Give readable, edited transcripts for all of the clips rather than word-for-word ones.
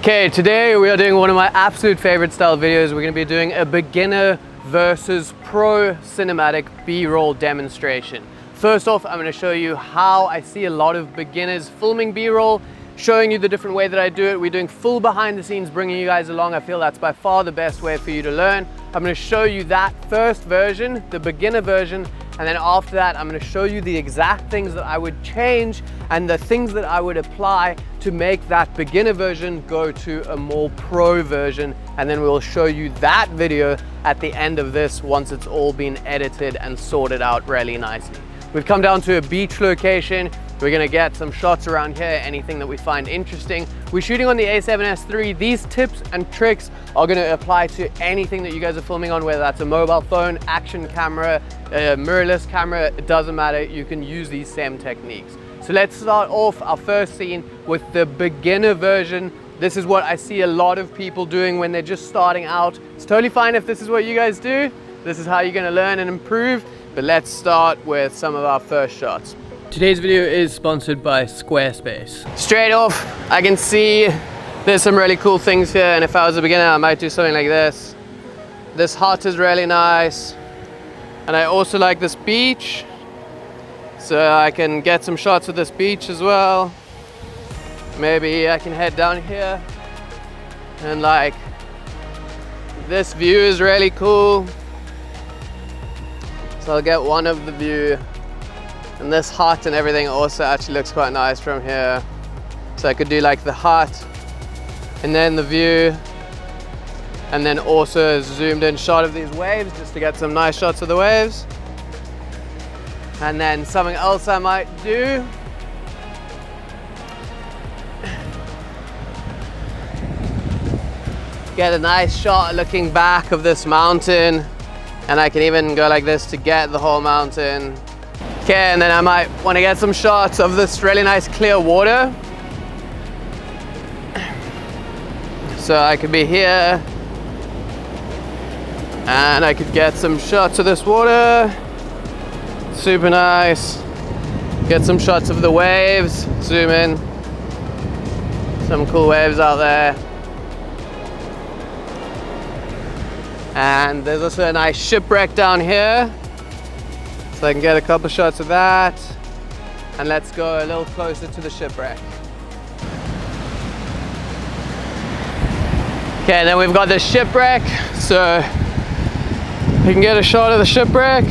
Okay, today we are doing one of my absolute favorite style videos. We're going to be doing a beginner versus pro cinematic B-roll demonstration. First off, I'm going to show you how I see a lot of beginners filming B-roll, showing you the different way that I do it. We're doing full behind the scenes, bringing you guys along. I feel that's by far the best way for you to learn. I'm going to show you that first version, the beginner version, and then after that, I'm going to show you the exact things that I would change and the things that I would apply to make that beginner version go to a more pro version. And then we'll show you that video at the end of this once it's all been edited and sorted out really nicely. We've come down to a beach location. We're gonna get some shots around here, anything that we find interesting. We're shooting on the A7S III. These tips and tricks are gonna apply to anything that you guys are filming on, whether that's a mobile phone, action camera, a mirrorless camera, it doesn't matter. You can use these same techniques. So let's start off our first scene with the beginner version. This is what I see a lot of people doing when they're just starting out. It's totally fine if this is what you guys do. This is how you're gonna learn and improve. But let's start with some of our first shots. Today's video is sponsored by Squarespace. Straight off, I can see there's some really cool things here, and if I was a beginner, I might do something like this. This hut is really nice, and I also like this beach, so I can get some shots of this beach as well. Maybe I can head down here, and like, this view is really cool. So I'll get one of the view. And this hut and everything also actually looks quite nice from here. So I could do like the hut and then the view, and then also a zoomed in shot of these waves just to get some nice shots of the waves. And then something else I might do, get a nice shot looking back of this mountain, and I can even go like this to get the whole mountain. Okay, and then I might want to get some shots of this really nice clear water. So I could be here, and I could get some shots of this water. Super nice. Get some shots of the waves, zoom in. Some cool waves out there. And there's also a nice shipwreck down here. So I can get a couple shots of that. And let's go a little closer to the shipwreck. Okay, then we've got the shipwreck. So you can get a shot of the shipwreck.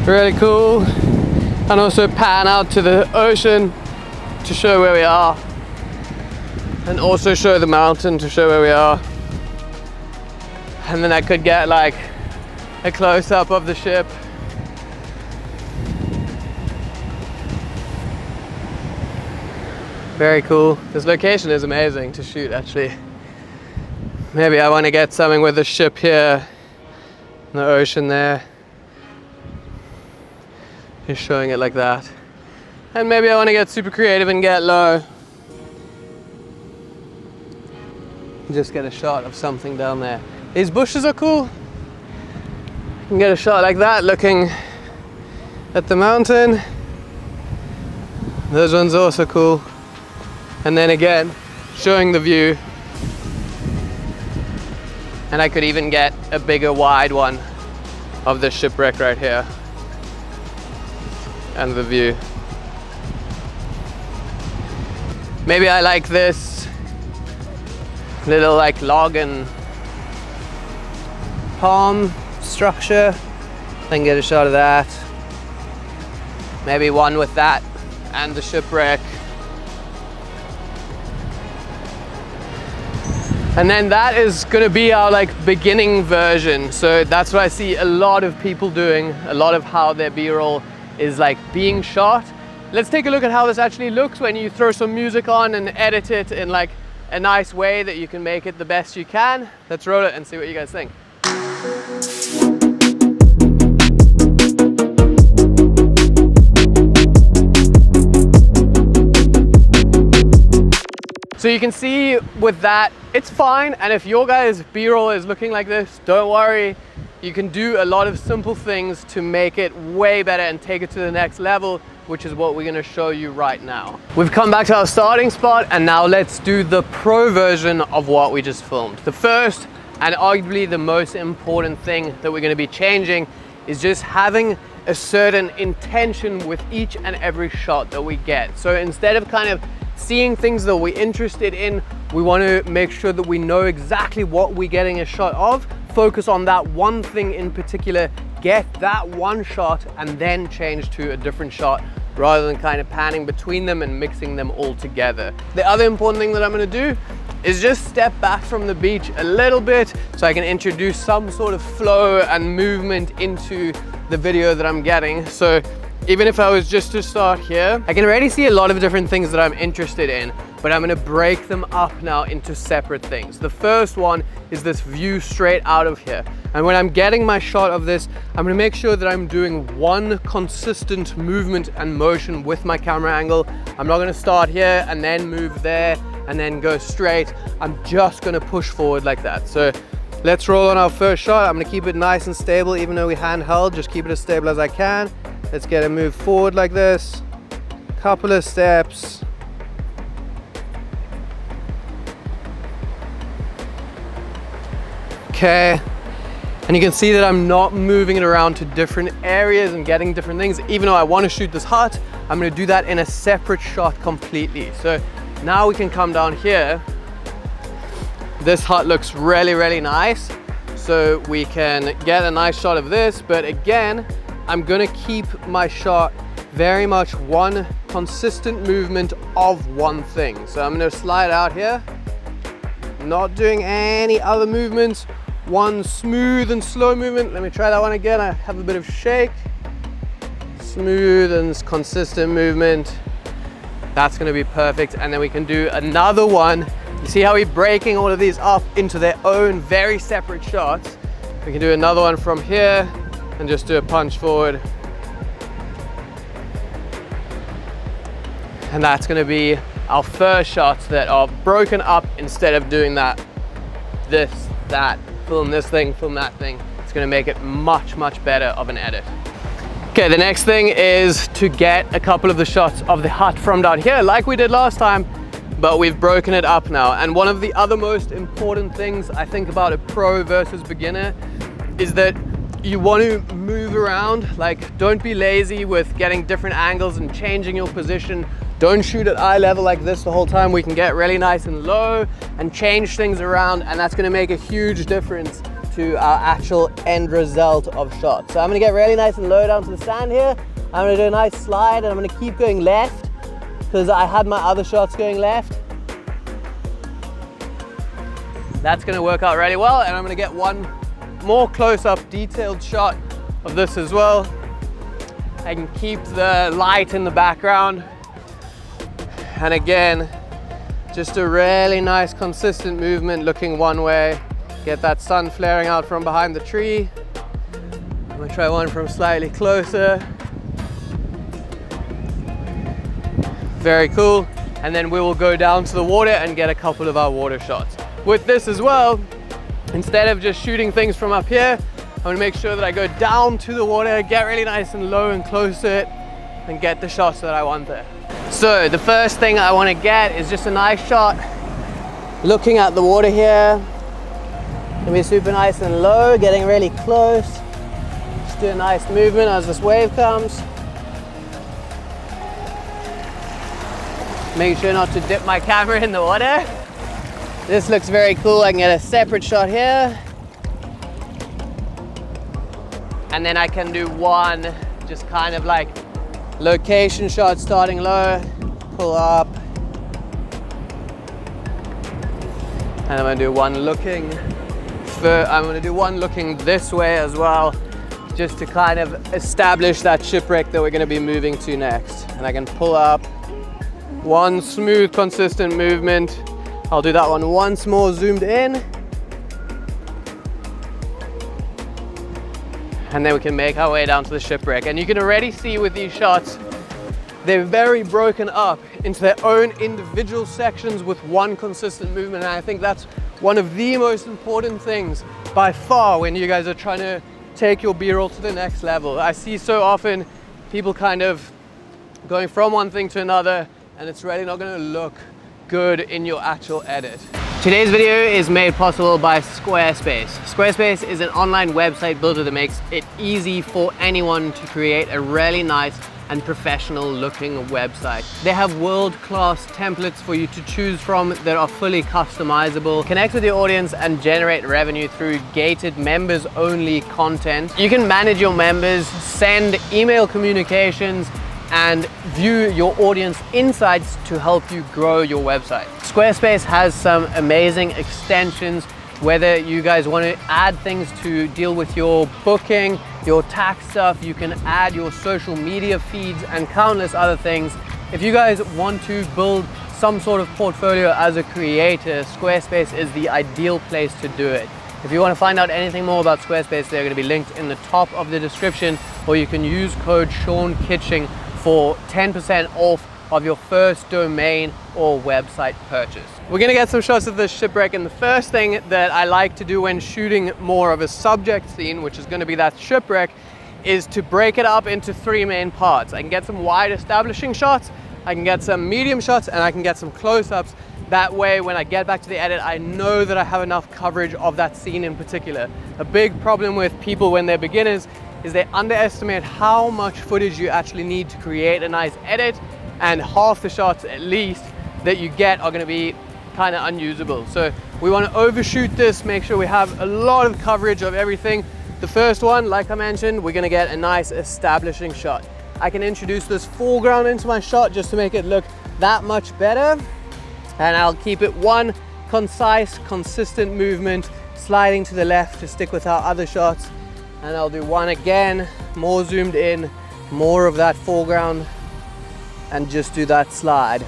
Really cool. And also pan out to the ocean to show where we are. And also show the mountain to show where we are. And then I could get like a close-up of the ship. Very cool. This location is amazing to shoot actually. Maybe I want to get something with the ship here, and the ocean there. Just showing it like that. And maybe I want to get super creative and get low. Just get a shot of something down there. These bushes are cool. You can get a shot like that looking at the mountain. Those ones are also cool. And then again, showing the view. And I could even get a bigger wide one of the shipwreck right here. And the view. Maybe I like this little like log and palm structure. Then get a shot of that. Maybe one with that and the shipwreck. And then that is gonna be our like beginning version. So that's what I see a lot of people doing. A lot of how their B-roll is like being shot. Let's take a look at how this actually looks when you throw some music on and edit it in like a nice way that you can make it the best you can. Let's roll it and see what you guys think. So you can see with that, it's fine. And if your guys' B-roll is looking like this, don't worry. You can do a lot of simple things to make it way better and take it to the next level. which is what we're going to show you right now. We've come back to our starting spot, and now let's do the pro version of what we just filmed. The first and arguably the most important thing that we're going to be changing is just having a certain intention with each and every shot that we get. So instead of kind of seeing things that we're interested in, we want to make sure that we know exactly what we're getting a shot of, focus on that one thing in particular, get that one shot, and then change to a different shot rather than kind of panning between them and mixing them all together. The other important thing that I'm going to do is just step back from the beach a little bit so I can introduce some sort of flow and movement into the video that I'm getting. So even if I was just to start here, I can already see a lot of different things that I'm interested in, but I'm gonna break them up now into separate things. The first one is this view straight out of here. And when I'm getting my shot of this, I'm gonna make sure that I'm doing one consistent movement and motion with my camera angle. I'm not gonna start here and then move there and then go straight. I'm just gonna push forward like that. So let's roll on our first shot. I'm gonna keep it nice and stable, even though we handheld, just keep it as stable as I can. Let's get it move forward like this. Couple of steps. Okay. And you can see that I'm not moving it around to different areas and getting different things. Even though I want to shoot this hut, I'm gonna do that in a separate shot completely. So now we can come down here. This hut looks really, really nice. So we can get a nice shot of this, but again, I'm gonna keep my shot very much one consistent movement of one thing. So I'm gonna slide out here, not doing any other movements, one smooth and slow movement. Let me try that one again. I have a bit of shake, smooth and consistent movement. That's gonna be perfect. And then we can do another one. You see how we're breaking all of these up into their own very separate shots. We can do another one from here and just do a punch forward. And that's gonna be our first shots that are broken up instead of doing that, this, that, film this thing, film that thing. It's gonna make it much, much better of an edit. Okay, the next thing is to get a couple of the shots of the hut from down here like we did last time, but we've broken it up now. And one of the other most important things I think about a pro versus beginner is that you want to move around. Like, don't be lazy with getting different angles and changing your position. Don't shoot at eye level like this the whole time. We can get really nice and low and change things around, and that's going to make a huge difference to our actual end result of shots. So I'm going to get really nice and low down to the sand here. I'm going to do a nice slide, and I'm going to keep going left because I had my other shots going left. That's going to work out really well, and I'm going to get one more close-up detailed shot of this as well. I can keep the light in the background, and again, just a really nice consistent movement looking one way. Get that sun flaring out from behind the tree. I'm gonna try one from slightly closer. Very cool. And then we will go down to the water and get a couple of our water shots. With this as well, instead of just shooting things from up here, I'm gonna make sure that I go down to the water, get really nice and low and close to it, and get the shots that I want there. So the first thing I wanna get is just a nice shot looking at the water here. Gonna be super nice and low, getting really close. Just do a nice movement as this wave comes. Make sure not to dip my camera in the water. This looks very cool. I can get a separate shot here. And then I can do one just kind of like location shot starting low, pull up. And I'm gonna do one looking this way as well, just to kind of establish that shipwreck that we're gonna be moving to next. And I can pull up, one smooth, consistent movement. I'll do that one once more zoomed in. And then we can make our way down to the shipwreck. And you can already see with these shots, they're very broken up into their own individual sections with one consistent movement. And I think that's one of the most important things by far when you guys are trying to take your B-roll to the next level. I see so often people kind of going from one thing to another, and it's really not going to look good in your actual edit. Today's video is made possible by Squarespace. Squarespace is an online website builder that makes it easy for anyone to create a really nice and professional looking website. They have world-class templates for you to choose from that are fully customizable. Connect with your audience and generate revenue through gated members only content. You can manage your members, send email communications, and view your audience insights to help you grow your website. Squarespace has some amazing extensions, whether you guys want to add things to deal with your booking, your tax stuff, you can add your social media feeds and countless other things. If you guys want to build some sort of portfolio as a creator, Squarespace is the ideal place to do it. If you want to find out anything more about Squarespace, they're going to be linked in the top of the description, or you can use code Kitching for 10% off of your first domain or website purchase. We're gonna get some shots of this shipwreck, and the first thing that I like to do when shooting more of a subject scene, which is gonna be that shipwreck, is to break it up into 3 main parts. I can get some wide establishing shots, I can get some medium shots, and I can get some close-ups. That way, when I get back to the edit, I know that I have enough coverage of that scene in particular. A big problem with people when they're beginners is they underestimate how much footage you actually need to create a nice edit, and half the shots at least that you get are going to be kind of unusable. So we want to overshoot this, make sure we have a lot of coverage of everything. The first one, like I mentioned, we're going to get a nice establishing shot. I can introduce this foreground into my shot just to make it look that much better, and I'll keep it one concise, consistent movement, sliding to the left to stick with our other shots, and I'll do one again, more zoomed in, more of that foreground, and just do that slide.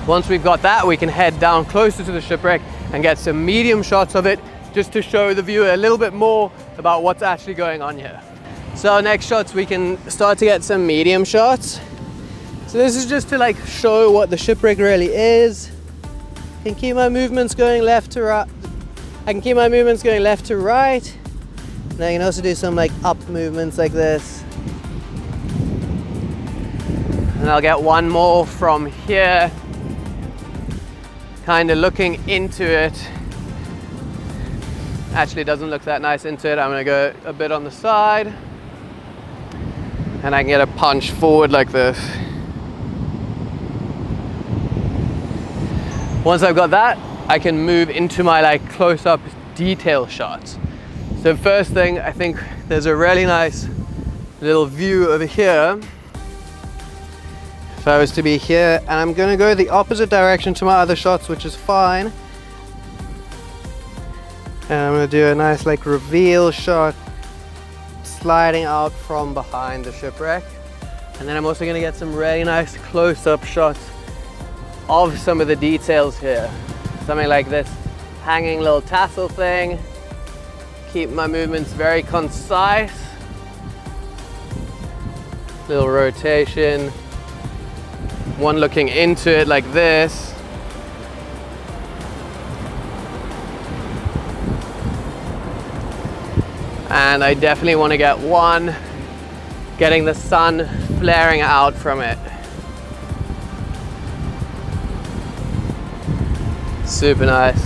Once we've got that, we can head down closer to the shipwreck and get some medium shots of it, just to show the viewer a little bit more about what's actually going on here. So our next shots, we can start to get some medium shots. So this is just to like show what the shipwreck really is. I can keep my movements going left to right. I can keep my movements going left to right. And I can also do some like up movements like this. And I'll get one more from here, kind of looking into it. Actually, it doesn't look that nice into it. I'm gonna go a bit on the side, and I can get a punch forward like this. Once I've got that, I can move into my like close-up detail shots. So first thing, I think there's a really nice little view over here. If I was to be here, and I'm gonna go the opposite direction to my other shots, which is fine. And I'm gonna do a nice like reveal shot, sliding out from behind the shipwreck. And then I'm also gonna get some really nice close-up shots of some of the details here. Something like this hanging little tassel thing. Keep my movements very concise. Little rotation. One looking into it like this. And I definitely want to get one getting the sun flaring out from it. Super nice.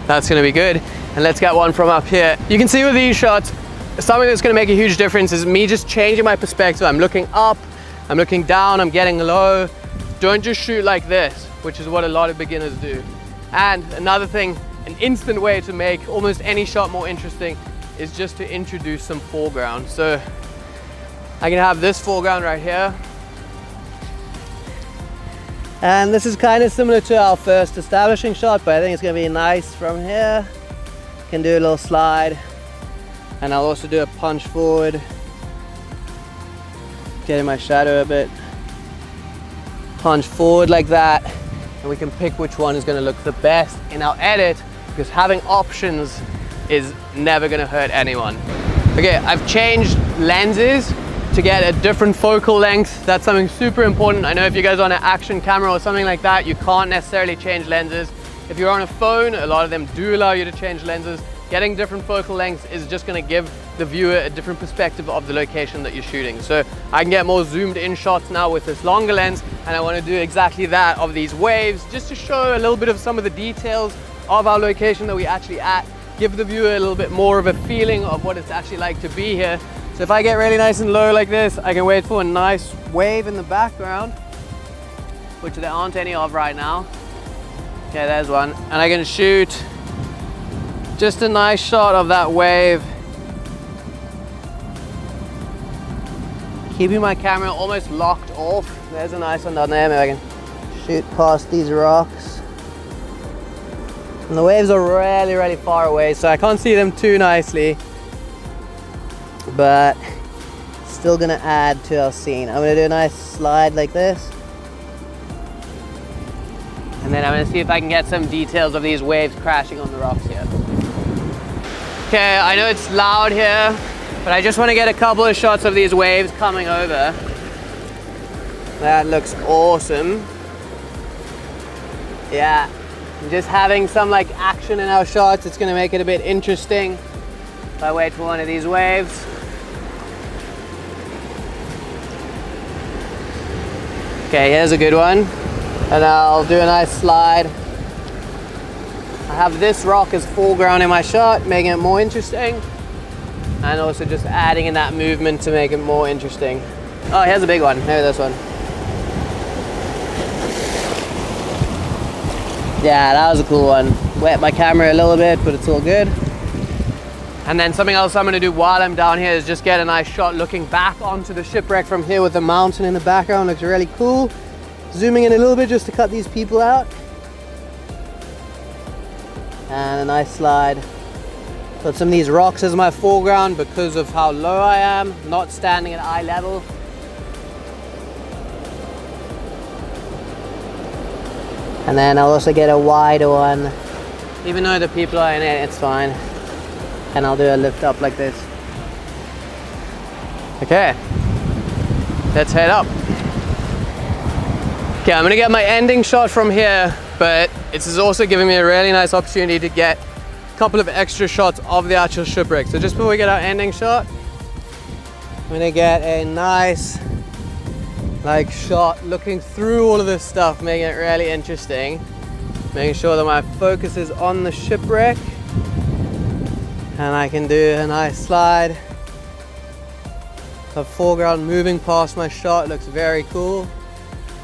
That's going to be good. And let's get one from up here. You can see with these shots, something that's going to make a huge difference is me just changing my perspective. I'm looking up, I'm looking down, I'm getting low. Don't just shoot like this, which is what a lot of beginners do. And another thing, an instant way to make almost any shot more interesting is just to introduce some foreground. So I can have this foreground right here. And this is kind of similar to our first establishing shot, but I think it's going to be nice from here. Can do a little slide. And I'll also do a punch forward, getting my shadow a bit. Punch forward like that, and we can pick which one is going to look the best in our edit, because having options is never going to hurt anyone. Okay, I've changed lenses to get a different focal length. That's something super important. I know if you guys are on an action camera or something like that, you can't necessarily change lenses. If you're on a phone, a lot of them do allow you to change lenses. getting different focal lengths is just going to give the viewer a different perspective of the location that you're shooting. So I can get more zoomed in shots now with this longer lens, and I want to do exactly that of these waves, just to show a little bit of some of the details of our location that we're actually at, give the viewer a little bit more of a feeling of what it's actually like to be here. So if I get really nice and low like this, I can wait for a nice wave in the background, which there aren't any of right now. Okay, there's one. And I can shoot just a nice shot of that wave, keeping my camera almost locked off. There's a nice one down there. Maybe I can shoot past these rocks. And the waves are really, really far away, so I can't see them too nicely, but still gonna add to our scene. I'm gonna do a nice slide like this, and then I'm gonna see if I can get some details of these waves crashing on the rocks here. Okay, I know it's loud here, but I just want to get a couple of shots of these waves coming over. That looks awesome. Yeah, just having some like action in our shots, it's gonna make it a bit interesting. If I wait for one of these waves. Okay, here's a good one. And I'll do a nice slide. I have this rock as foreground in my shot, making it more interesting. And also just adding in that movement to make it more interesting. Oh, here's a big one. Maybe this one. Yeah, that was a cool one. Wet my camera a little bit, but it's all good. And then something else I'm gonna do while I'm down here is just get a nice shot looking back onto the shipwreck from here with the mountain in the background. Looks really cool. Zooming in a little bit just to cut these people out. And a nice slide. Got some of these rocks as my foreground because of how low I am, not standing at eye level. And then I'll also get a wider one. Even though the people are in it, it's fine. And I'll do a lift up like this. Okay, let's head up. Okay, I'm gonna get my ending shot from here, but this is also giving me a really nice opportunity to get a couple of extra shots of the actual shipwreck. So just before we get our ending shot, I'm gonna get a nice like shot looking through all of this stuff, making it really interesting, making sure that my focus is on the shipwreck, and I can do a nice slide. The foreground moving past my shot looks very cool.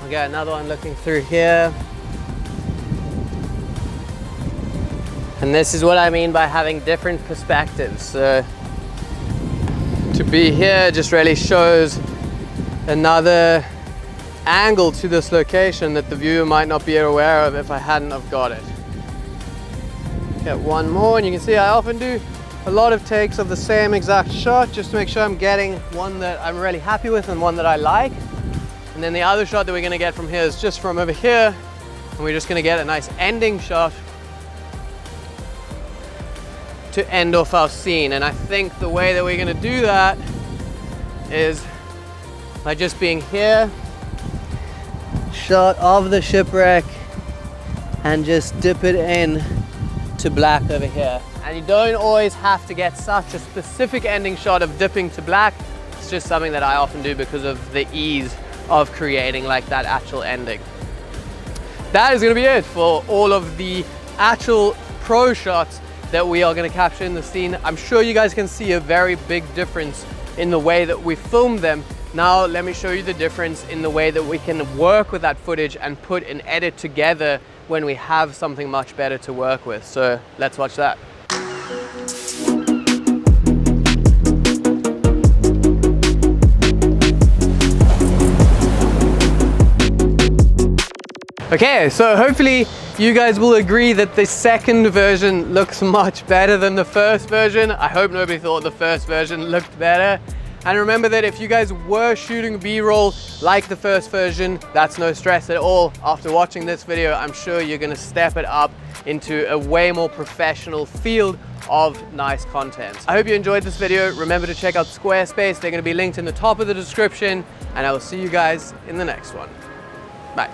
I'll get another one looking through here. And this is what I mean by having different perspectives. So to be here just really shows another angle to this location that the viewer might not be aware of if I hadn't have got it. Get one more, and you can see I often do a lot of takes of the same exact shot just to make sure I'm getting one that I'm really happy with and one that I like. And then the other shot that we're gonna get from here is just from over here, and we're just gonna get a nice ending shot to end off our scene. And I think the way that we're gonna do that is by just being here, shot of the shipwreck, and just dip it in to black over here. And you don't always have to get such a specific ending shot of dipping to black. It's just something that I often do because of the ease of creating like that actual ending. That is gonna be it for all of the actual pro shots that we are gonna capture in the scene. I'm sure you guys can see a very big difference in the way that we filmed them. Now let me show you the difference in the way that we can work with that footage and put an edit together when we have something much better to work with. So let's watch that. Okay, so hopefully you guys will agree that the second version looks much better than the first version. I hope nobody thought the first version looked better. And remember that if you guys were shooting B-roll like the first version, that's no stress at all. After watching this video, I'm sure you're gonna step it up into a way more professional field of nice content. I hope you enjoyed this video. Remember to check out Squarespace. They're gonna be linked in the top of the description, and I will see you guys in the next one. Bye.